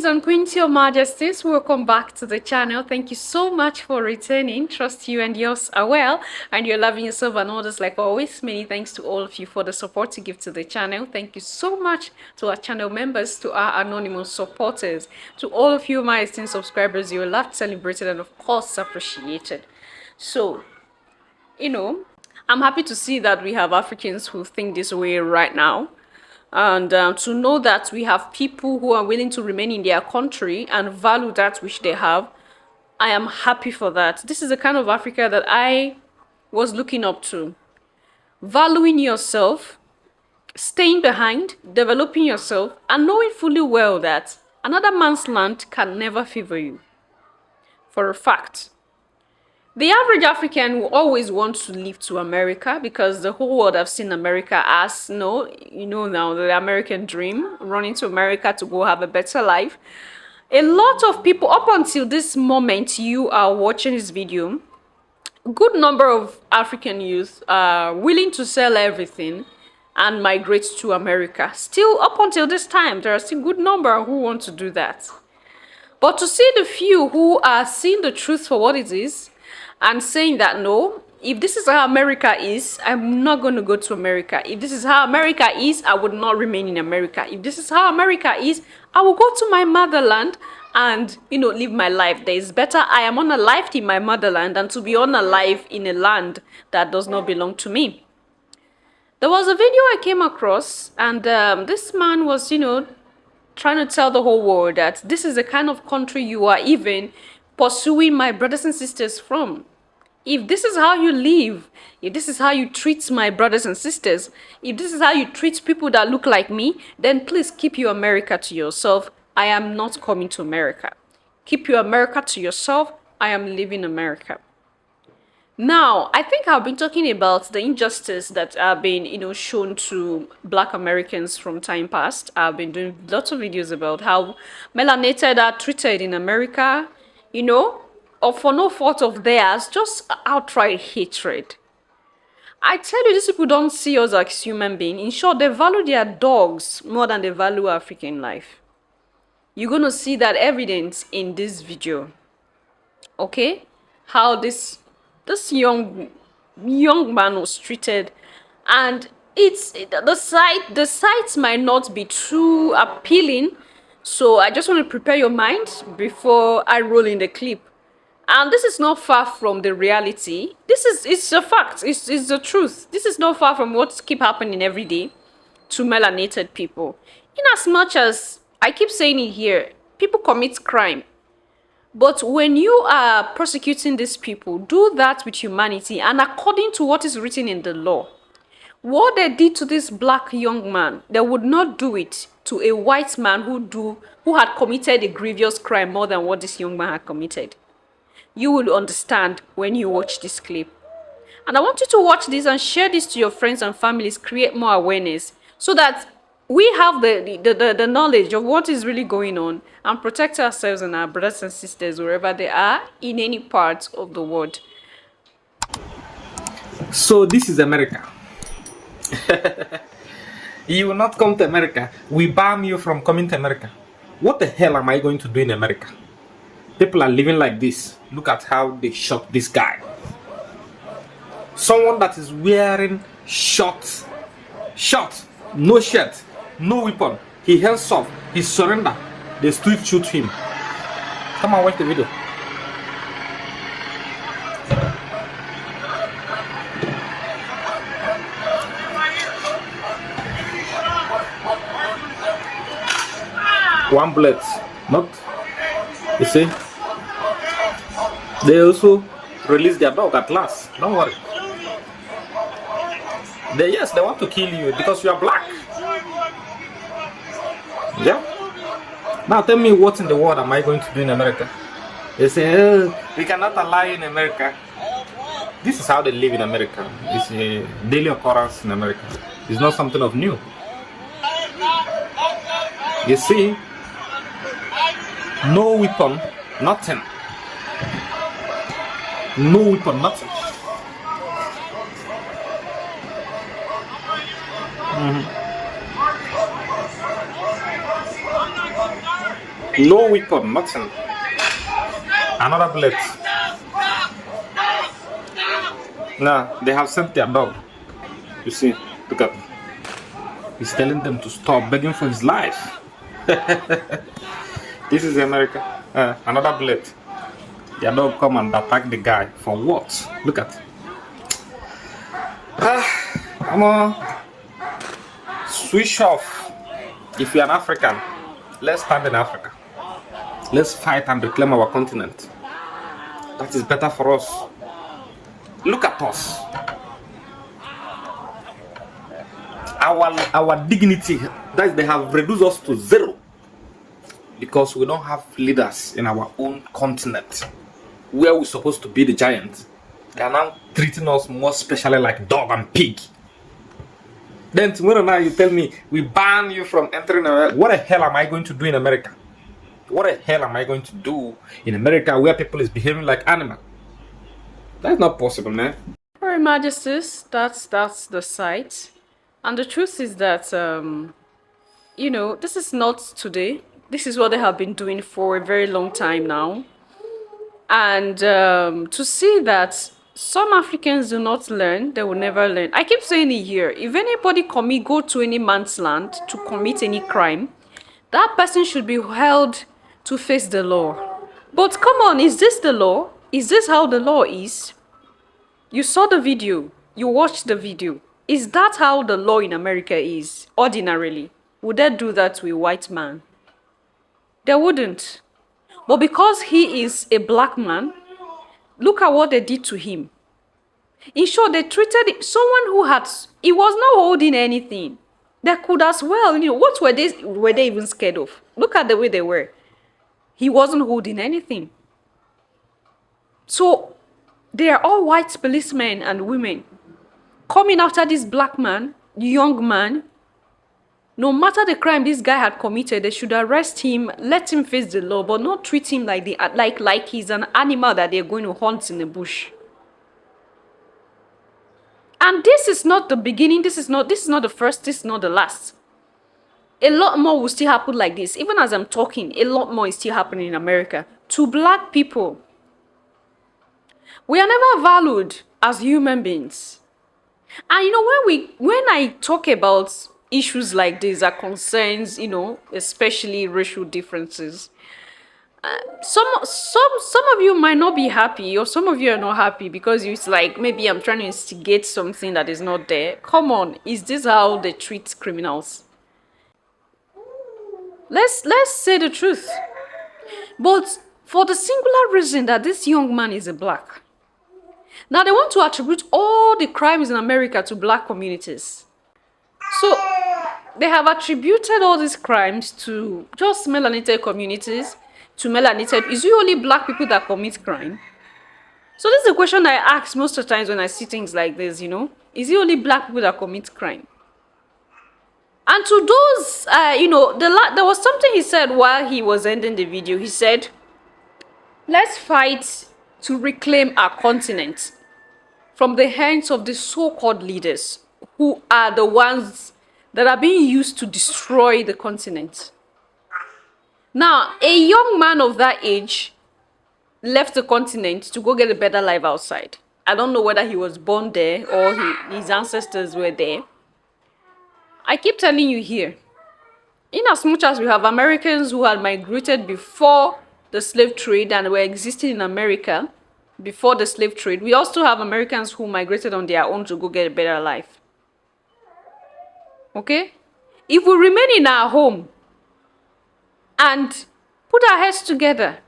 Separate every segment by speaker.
Speaker 1: Kings and Queens, Your Majesties, welcome back to the channel. Thank you so much for returning. Trust you and yours are well, and you're loving yourself and others like always. Many thanks to all of you for the support you give to the channel. Thank you so much to our channel members, to our anonymous supporters, to all of you, my esteemed subscribers. You're loved, celebrated, and of course appreciated. So, I'm happy to see that we have Africans who think this way right now. And to know that we have people who are willing to remain in their country and value that which they have, I am happy for that. This is the kind of Africa that I was looking up to. Valuing yourself, staying behind, developing yourself, and knowing fully well that another man's land can never favor you. For a fact. The average African will always want to leave to America because the whole world have seen America as, now the American dream, running to America to go have a better life. A lot of people, up until this moment you are watching this video, a good number of African youth are willing to sell everything and migrate to America. Still, up until this time, there are still a good number who want to do that. But to see the few who are seeing the truth for what it is, and saying that, no, if this is how America is, I'm not going to go to America. If this is how America is, I would not remain in America. If this is how America is, I will go to my motherland and, live my life. There is better I am on a life in my motherland than to be on a life in a land that does not belong to me. There was a video I came across, and this man was, trying to tell the whole world that this is the kind of country you are even pursuing my brothers and sisters from. If this is how you live, if this is how you treat my brothers and sisters, if this is how you treat people that look like me, then please keep your America to yourself. I am not coming to America. Keep your America to yourself. I am leaving America. Now, I think I've been talking about the injustice that have been, shown to Black Americans from time past. I've been doing lots of videos about how melanated are treated in America, or for no fault of theirs, just outright hatred. I tell you, these people don't see us as human beings. In short, they value their dogs more than they value African life. You're going to see that evidence in this video. Okay? How this young man was treated. And the sights might not be too appealing. So I just want to prepare your mind before I roll in the clip. And this is not far from the reality. It's a fact. It's the truth. This is not far from what keep happening every day to melanated people. In as much as, I keep saying it here, people commit crime. But when you are prosecuting these people, do that with humanity and according to what is written in the law. What they did to this black young man, they would not do it to a white man who had committed a grievous crime more than what this young man had committed. You will understand when you watch this clip. And I want you to watch this and share this to your friends and families, create more awareness so that we have the knowledge of what is really going on and protect ourselves and our brothers and sisters wherever they are in any part of the world.
Speaker 2: So this is America. You will not come to America. We ban you from coming to America. What the hell am I going to do in America? People are living like this. Look at how they shot this guy. Someone that is wearing short, no shirt, no weapon. He hands off. He surrender. They still shoot him. Come and watch the video. One bullet, not, you see. They also release their dog at last. Don't worry. They want to kill you because you are black. Yeah. Now tell me, what in the world am I going to do in America? They say, oh, we cannot allow you in America. This is how they live in America. It's a daily occurrence in America. It's not something of new. You see, no weapon, nothing. No weapon, nothing. No weapon, nothing. Another bullet. Now they have sent their dog. You see, look at. He's telling them to stop begging for his life. This is America. Another bullet. Their dog come and attack the guy for what? Look at. Come on. Switch off. If you're an African, let's stand in Africa. Let's fight and reclaim our continent. That is better for us. Look at us. Our dignity, that they have reduced us to zero because we don't have leaders in our own continent where we're supposed to be the giant. They are now treating us more specially like dog and pig. Then tomorrow night you tell me we ban you from entering America. What the hell am I going to do in America? What the hell am I going to do in America where people is behaving like animal? That's not possible, man.
Speaker 1: Your Majesties, that's the site. And the truth is that, you know, this is not today. This is what they have been doing for a very long time now. And to see that some Africans do not learn, they will never learn. I keep saying it here. If anybody go to any man's land to commit any crime, that person should be held to face the law. But come on, is this the law? Is this how the law is? You saw the video. You watched the video. Is that how the law in America is, ordinarily? Would they do that to a white man? They wouldn't. But because he is a black man, look at what they did to him. In short, they treated someone who he was not holding anything. They could as well, you know, what were they even scared of? Look at the way they were. He wasn't holding anything. So, they are all white policemen and women coming after this black man, young man. No matter the crime this guy had committed, they should arrest him, let him face the law, but not treat him like he's an animal that they're going to hunt in the bush. And this is not the beginning, this is not the first, this is not the last. A lot more will still happen like this. Even as I'm talking, a lot more is still happening in America. To black people, we are never valued as human beings. And you know, when I talk about issues like this that concerns, you know, especially racial differences, some of you might not be happy, or some of you are not happy because it's like maybe I'm trying to instigate something that is not there. Come on, is this how they treat criminals? Let's say the truth. But for the singular reason that this young man is a black. Now they want to attribute all the crimes in America to black communities. So they have attributed all these crimes to just melanated communities, is it only black people that commit crime? So this is a question I ask most of the times when I see things like this, you know. Is it only black people that commit crime? And to those, you know, there was something he said while he was ending the video. He said, let's fight to reclaim our continent from the hands of the so-called leaders who are the ones that are being used to destroy the continent. Now, a young man of that age left the continent to go get a better life outside. I don't know whether he was born there or his ancestors were there. I keep telling you here, in as much as we have Americans who had migrated before the slave trade and were existing in America before the slave trade, we also have Americans who migrated on their own to go get a better life. Okay? If we remain in our home and put our heads together,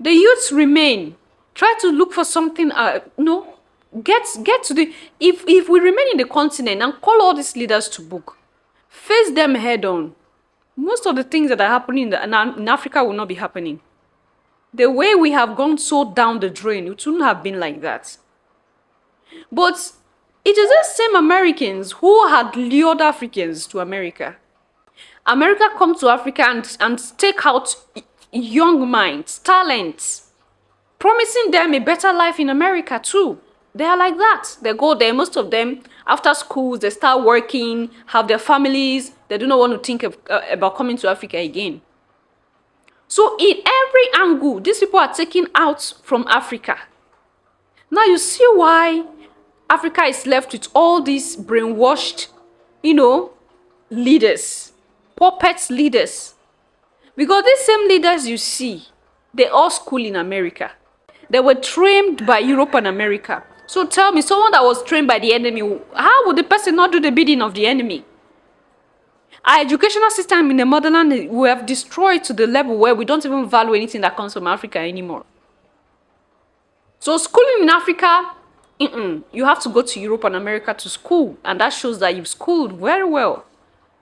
Speaker 1: the youths remain, try to look for something, get to the, if we remain in the continent and call all these leaders to book, face them head on, most of the things that are happening in Africa will not be happening. The way we have gone so down the drain, it wouldn't have been like that. But it is the same Americans who had lured Africans to America. America come to Africa and take out young minds, talents, promising them a better life in America too. They are like that. They go there, most of them, after schools, they start working, have their families. They do not want to think about coming to Africa again. So in every angle, these people are taken out from Africa. Now you see why Africa is left with all these brainwashed, leaders, puppet leaders. Because these same leaders you see, they all school in America. They were trained by Europe and America. So tell me, someone that was trained by the enemy, how would the person not do the bidding of the enemy? Our educational system in the motherland, we have destroyed to the level where we don't even value anything that comes from Africa anymore. So schooling in Africa, you have to go to Europe and America to school, and that shows that you've schooled very well.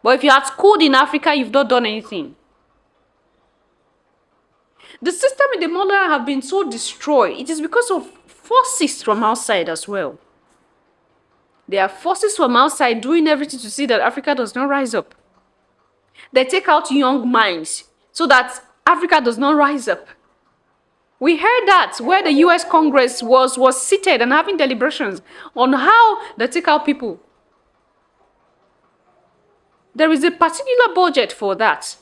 Speaker 1: But if you had schooled in Africa, you've not done anything. The system in the motherland have been so destroyed. It is because of forces from outside as well. There are forces from outside doing everything to see that Africa does not rise up. They take out young minds so that Africa does not rise up. We heard that where the US Congress was seated and having deliberations on how they take out people. There is a particular budget for that.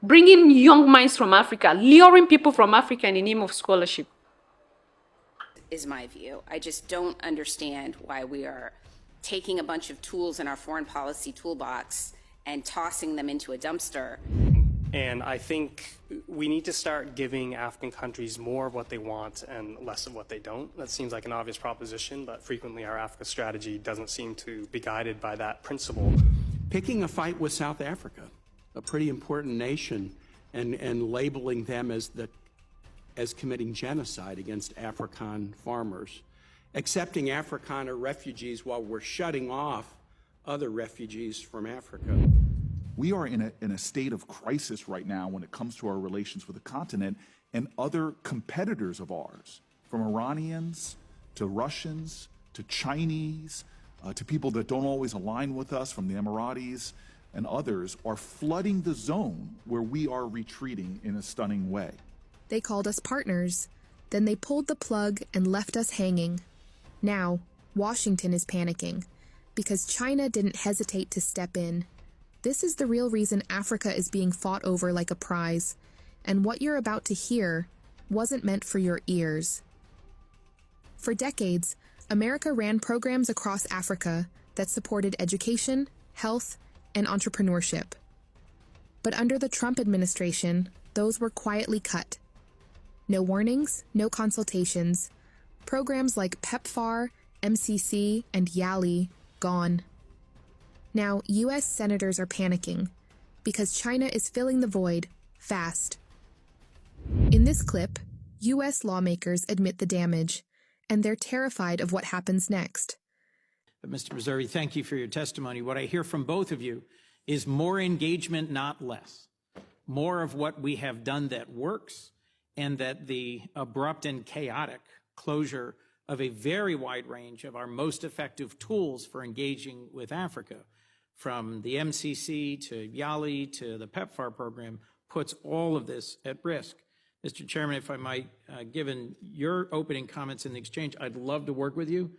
Speaker 1: Bringing young minds from Africa, luring people from Africa in the name of scholarship.
Speaker 3: Is my view. I just don't understand why we are taking a bunch of tools in our foreign policy toolbox and tossing them into a dumpster.
Speaker 4: And I think we need to start giving African countries more of what they want and less of what they don't. That seems like an obvious proposition, but frequently our Africa strategy doesn't seem to be guided by that principle.
Speaker 5: Picking a fight with South Africa, a pretty important nation, and labeling them as committing genocide against Afrikaan farmers, accepting Afrikaner refugees while we're shutting off other refugees from Africa.
Speaker 6: We are in a state of crisis right now when it comes to our relations with the continent and other competitors of ours, from Iranians to Russians to Chinese to people that don't always align with us, from the Emiratis and others, are flooding the zone where we are retreating in a stunning way.
Speaker 7: They called us partners. Then they pulled the plug and left us hanging. Now, Washington is panicking because China didn't hesitate to step in. This is the real reason Africa is being fought over like a prize, and what you're about to hear wasn't meant for your ears. For decades, America ran programs across Africa that supported education, health, and entrepreneurship. But under the Trump administration, those were quietly cut. No warnings, no consultations. Programs like PEPFAR, MCC, and YALI gone. Now, U.S. senators are panicking because China is filling the void fast. In this clip, U.S. lawmakers admit the damage, and they're terrified of what happens next.
Speaker 8: Mr. Missouri, thank you for your testimony. What I hear from both of you is more engagement, not less. More of what we have done that works, and that the abrupt and chaotic closure of a very wide range of our most effective tools for engaging with Africa, from the MCC to YALI to the PEPFAR program, puts all of this at risk. Mr. Chairman, if I might, given your opening comments in the exchange, I'd love to work with you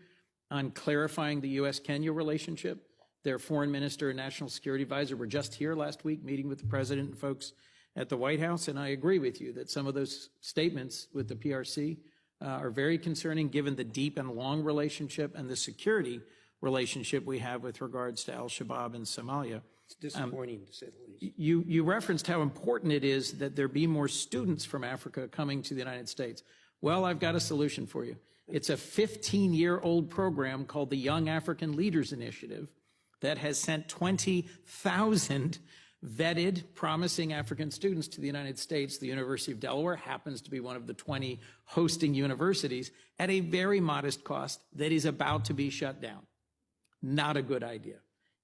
Speaker 8: on clarifying the U.S.-Kenya relationship. Their foreign minister and national security advisor were just here last week meeting with the president and folks at the White House, and I agree with you that some of those statements with the PRC are very concerning given the deep and long relationship and the security relationship we have with regards to al-Shabaab in Somalia.
Speaker 5: It's disappointing, to say the least.
Speaker 8: You referenced how important it is that there be more students from Africa coming to the United States. Well, I've got a solution for you. It's a 15-year-old program called the Young African Leaders Initiative that has sent 20,000 vetted, promising African students to the United States. The University of Delaware happens to be one of the 20 hosting universities at a very modest cost that is about to be shut down. Not a good idea.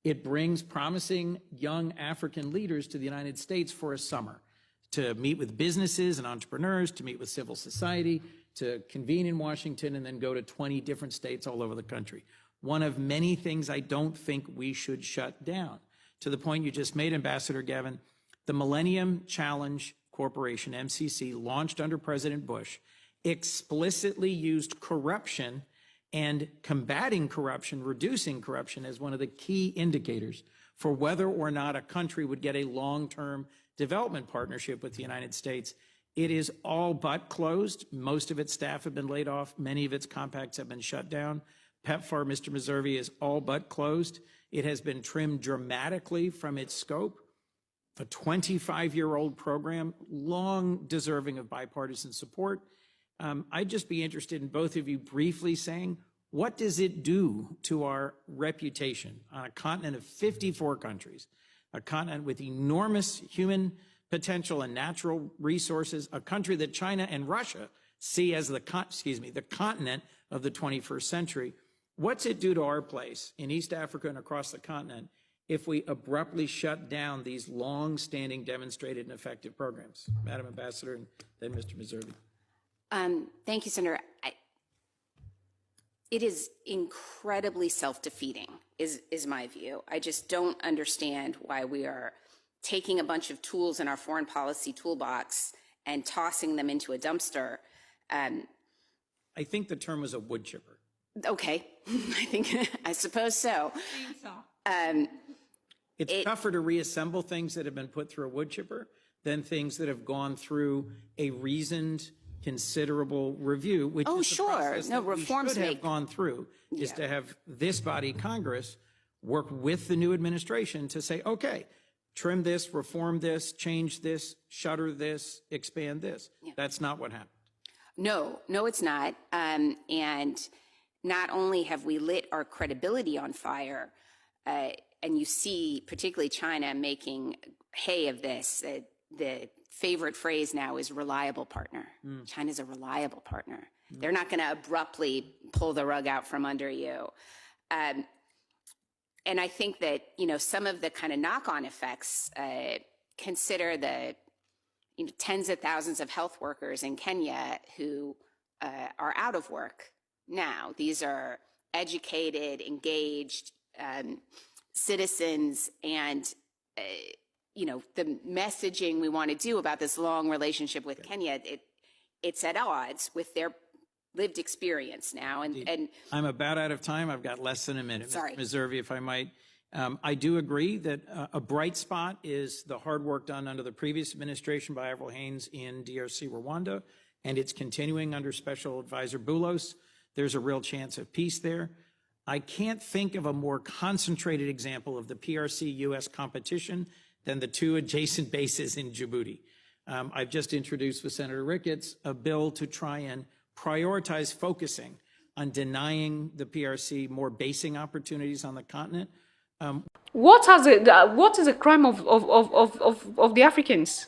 Speaker 8: It brings promising young African leaders to the United States for a summer to meet with businesses and entrepreneurs, to meet with civil society, to convene in Washington, and then go to 20 different states all over the country. One of many things I don't think we should shut down. To the point you just made, Ambassador Gavin, the Millennium Challenge Corporation, MCC, launched under President Bush, explicitly used corruption and combating corruption, reducing corruption as one of the key indicators for whether or not a country would get a long-term development partnership with the United States. It is all but closed. Most of its staff have been laid off. Many of its compacts have been shut down. PEPFAR, Mr. Meservey, is all but closed. It has been trimmed dramatically from its scope. A 25-year-old program, long deserving of bipartisan support. I'd just be interested in both of you briefly saying, what does it do to our reputation on a continent of 54 countries, a continent with enormous human potential and natural resources, a country that China and Russia see as the continent of the 21st century? What's it do to our place in East Africa and across the continent if we abruptly shut down these long-standing demonstrated and effective programs? Madam Ambassador, and then Mr. Meservey.
Speaker 3: Thank you, Senator. It is incredibly self-defeating, is my view. I just don't understand why we are taking a bunch of tools in our foreign policy toolbox and tossing them into a dumpster.
Speaker 8: I think the term was a wood chipper.
Speaker 3: Okay, I suppose so.
Speaker 8: It's tougher to reassemble things that have been put through a wood chipper than things that have gone through a reasoned, considerable review, which is the process that
Speaker 3: reforms
Speaker 8: we should have gone through, is to have this body, Congress, work with the new administration to say, okay, trim this, reform this, change this, shutter this, expand this. Yeah. That's not what happened.
Speaker 3: No, it's not. And not only have we lit our credibility on fire, and you see particularly China making hay of this, the favorite phrase now is reliable partner. China's a reliable partner. They're not going to abruptly pull the rug out from under you. And I think that, some of the kind of knock-on effects, consider the tens of thousands of health workers in Kenya who are out of work now. These are educated, engaged citizens, and the messaging we want to do about this long relationship with Kenya, it's at odds with their lived experience now. And
Speaker 8: I'm about out of time. I've got less than a minute.
Speaker 3: Sorry.
Speaker 8: Ms. Meservey, if I might. I do agree that a bright spot is the hard work done under the previous administration by Avril Haines in DRC, Rwanda, and it's continuing under Special Advisor Boulos. There's a real chance of peace there. I can't think of a more concentrated example of the PRC-U.S. competition than the two adjacent bases in Djibouti. I've just introduced with Senator Ricketts a bill to try and prioritize focusing on denying the PRC more basing opportunities on the continent.
Speaker 1: What is the crime of the Africans?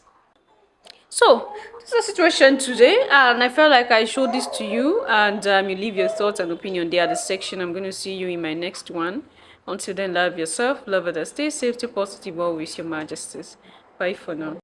Speaker 1: So this is the situation today, and I felt like I showed this to you, and you leave your thoughts and opinion there at the section. I'm going to see you in my next one. Until then, love yourself, love others, stay safe, stay positive, always, Your Majesties. Bye for now.